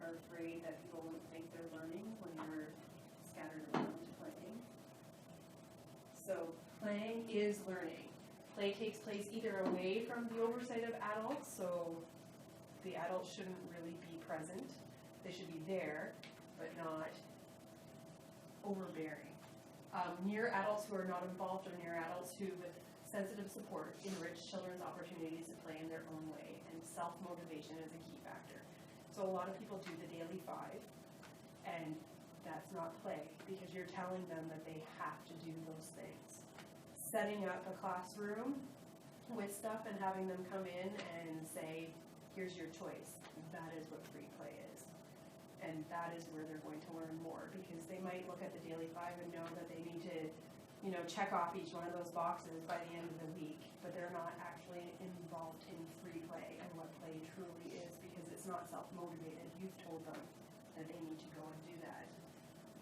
are afraid that people won't think they're learning when you're scattered around playing. So playing is learning. Play takes place either away from the oversight of adults, so the adults shouldn't really be present. They should be there, but not overbearing. Near adults who are not involved, or near adults who, with sensitive support, enrich children's opportunities to play in their own way, and self-motivation is a key factor. So a lot of people do the daily 5, and that's not play, because you're telling them that they have to do those things. Setting up a classroom with stuff and having them come in and say, here's your choice, that is what free play is. And that is where they're going to learn more, because they might look at the daily 5 and know that they need to, check off each one of those boxes by the end of the week, but they're not actually involved in free play and what play truly is, because it's not self-motivated. You've told them that they need to go and do that.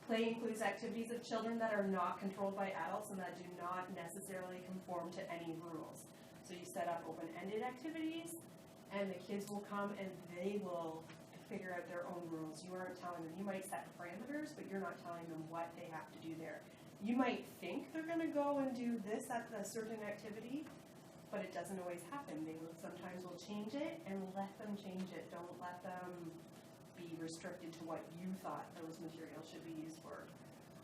Play includes activities of children that are not controlled by adults and that do not necessarily conform to any rules. So you set up open-ended activities, and the kids will come and they will figure out their own rules. You aren't telling them. You might set parameters, but you're not telling them what they have to do there. You might think they're going to go and do this at a certain activity, but it doesn't always happen. They sometimes will change it, and let them change it. Don't let them be restricted to what you thought those materials should be used for.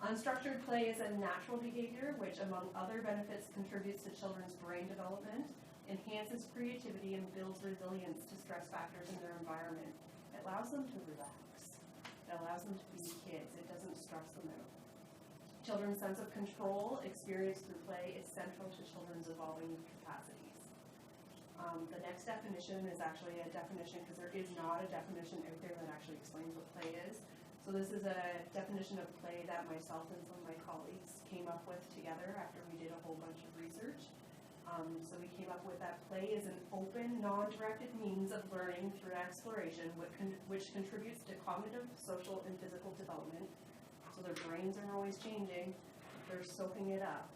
Unstructured play is a natural behavior which, among other benefits, contributes to children's brain development, enhances creativity, and builds resilience to stress factors in their environment. It allows them to relax. It allows them to be kids. It doesn't stress them out. Children's sense of control experienced through play is central to children's evolving capacities. The next definition is actually a definition, because there is not a definition out there that actually explains what play is. So this is a definition of play that myself and some of my colleagues came up with together after we did a whole bunch of research. So we came up with that play is an open, non-directed means of learning through exploration, which contributes to cognitive, social, and physical development. So their brains are always changing. They're soaking it up.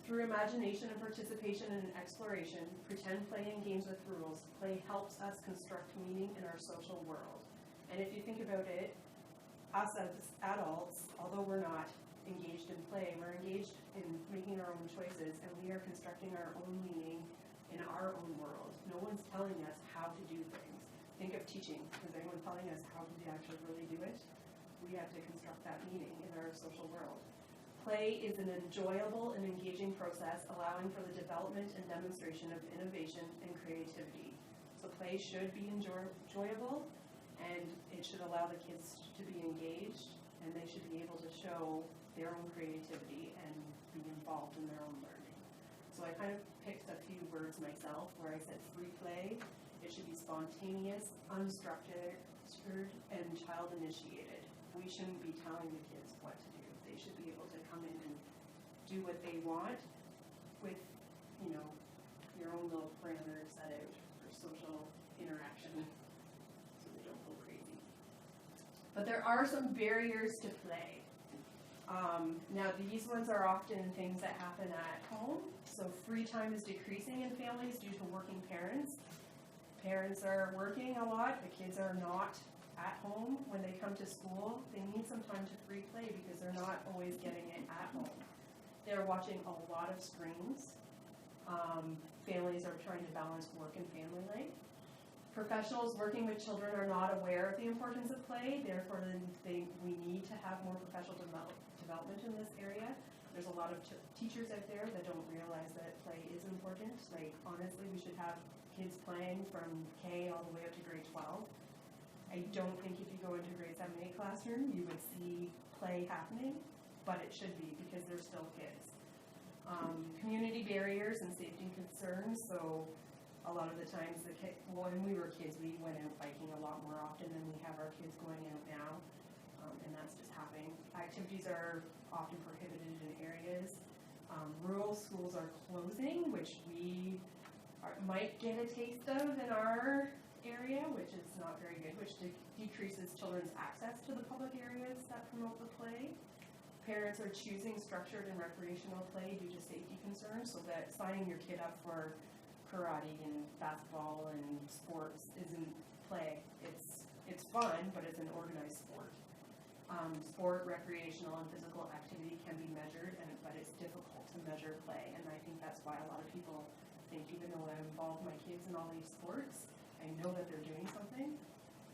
Through imagination and participation in exploration, pretend play and games with rules, play helps us construct meaning in our social world. And if you think about it, us as adults, although we're not engaged in play, we're engaged in making our own choices, and we are constructing our own meaning in our own world. No one's telling us how to do things. Think of teaching. Is anyone telling us how to actually really do it? We have to construct that meaning in our social world. Play is an enjoyable and engaging process, allowing for the development and demonstration of innovation and creativity. So play should be enjoyable, and it should allow the kids to be engaged, and they should be able to show their own creativity and be involved in their own learning. So I kind of picked a few words myself where I said free play. It should be spontaneous, unstructured, and child-initiated. We shouldn't be telling the kids what to do. They should be able to come in and do what they want with, your own little parameters set out for social interaction, so they don't go crazy. But there are some barriers to play. Now these ones are often things that happen at home. So free time is decreasing in families due to working parents. Parents are working a lot. The kids are not at home. When they come to school, they need some time to free play because they're not always getting it at home. They're watching a lot of screens. Families are trying to balance work and family life. Professionals working with children are not aware of the importance of play. Therefore, we need to have more professional development in this area. There's a lot of teachers out there that don't realize that play is important. Like, honestly, we should have kids playing from K all the way up to grade 12. I don't think if you go into grade 7-8 classroom, you would see play happening, but it should be because they're still kids. Community barriers and safety concerns. So a lot of the times, when we were kids, we went out biking a lot more often than we have our kids going out now, and that's just happening. Activities are often prohibited in areas. Rural schools are closing, which we might get a taste of in our area, which is not very good, which decreases children's access to the public areas that promote the play. Parents are choosing structured and recreational play due to safety concerns, so that signing your kid up for karate and basketball and sports isn't play. It's It's fun, but it's an organized sport. Sport, recreational, and physical activity can be measured, but it's difficult to measure play, and I think that's why a lot of people think, even though I involve my kids in all these sports, I know that they're doing something,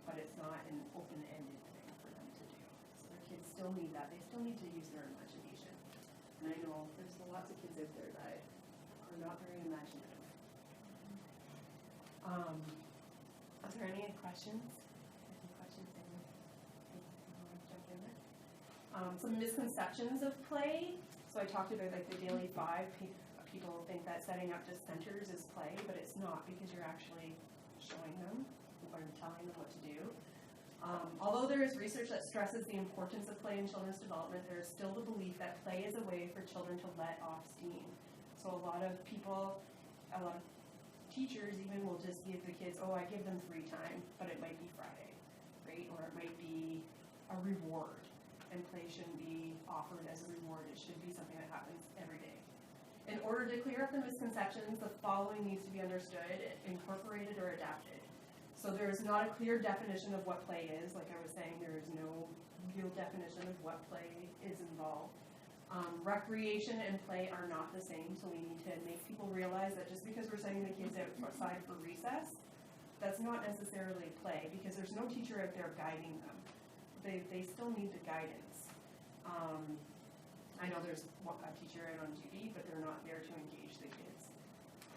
but it's not an open-ended thing for them to do. So their kids still need that. They still need to use their imagination. And I know there's lots of kids out there that are not very imaginative. Are there any questions? Any questions? Jump in there. Some misconceptions of play. So I talked about like the daily 5. People think that setting up just centers is play, but it's not, because you're actually showing them or telling them what to do. Although there is research that stresses the importance of play in children's development, there is still the belief that play is a way for children to let off steam. So a lot of people, a lot of teachers even will just give the kids, oh, I give them free time, but it might be Friday, right? Or it might be a reward, and play shouldn't be offered as a reward. It should be something that happens every day. In order to clear up the misconceptions, the following needs to be understood, incorporated, or adapted. So there is not a clear definition of what play is. Like I was saying, there is no real definition of what play is involved. Recreation and play are not the same, so we need to make people realize that just because we're sending the kids outside for recess, that's not necessarily play, because there's no teacher out there guiding them. They still need the guidance. I know there's a teacher out on duty, but they're not there to engage the kids.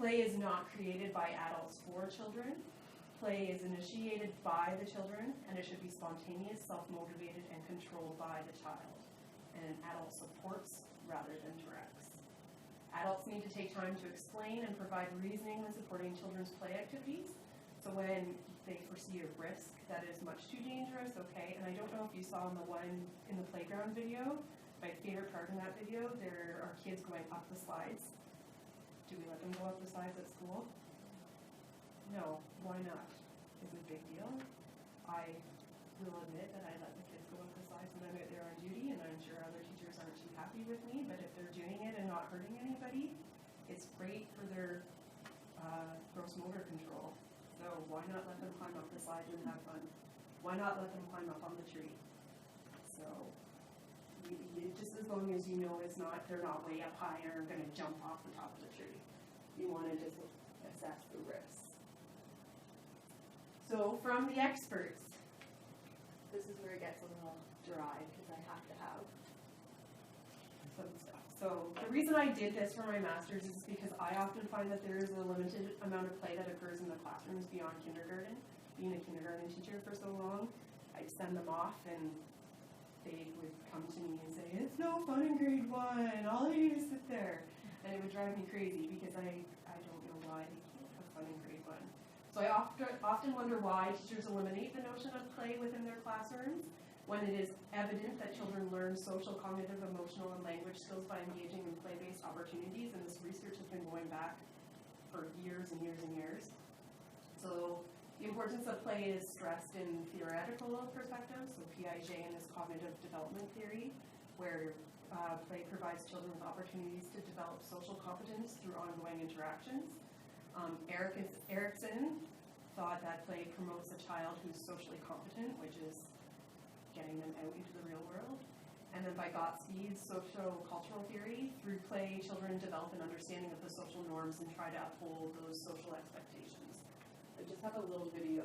Play is not created by adults for children. Play is initiated by the children, and it should be spontaneous, self-motivated, and controlled by the child. And an adult supports rather than directs. Adults need to take time to explain and provide reasoning when supporting children's play activities. So when they foresee a risk that is much too dangerous, okay, and I don't know if you saw in the one in the playground video, my favorite part in that video, there are kids going up the slides. Do we let them go up the slides at school? No, why not? Is it a big deal? I will admit that I let the kids go up the slides when I'm out there on duty, and I'm sure other teachers aren't too happy with me, but if they're doing it and not hurting anybody, it's great for their gross motor control. So why not let them climb up the slides and have fun? Why not let them climb up on the tree? So just as long as you know they're not way up high and are going to jump off the top of the tree. You want to just assess the risks. So from the experts, this is where it gets a little dry because I have to have some stuff. So the reason I did this for my master's is because I often find that there is a limited amount of play that occurs in the classrooms beyond kindergarten. Being a kindergarten teacher for so long, I'd send them off and they would come to me and say, it's no fun in grade 1, all I do is sit there. And it would drive me crazy because I don't know why they can't have fun in grade 1. So I often wonder why teachers eliminate the notion of play within their classrooms when it is evident that children learn social, cognitive, emotional, and language skills by engaging in play-based opportunities, and this research has been going back for years and years and years. So the importance of play is stressed in theoretical perspectives, so Piaget and his cognitive development theory, where play provides children with opportunities to develop social competence through ongoing interactions. Erikson thought that play promotes a child who's socially competent, which is getting them out into the real world. And then Vygotsky's socio-cultural theory, through play, children develop an understanding of the social norms and try to uphold those social expectations. I just have a little video.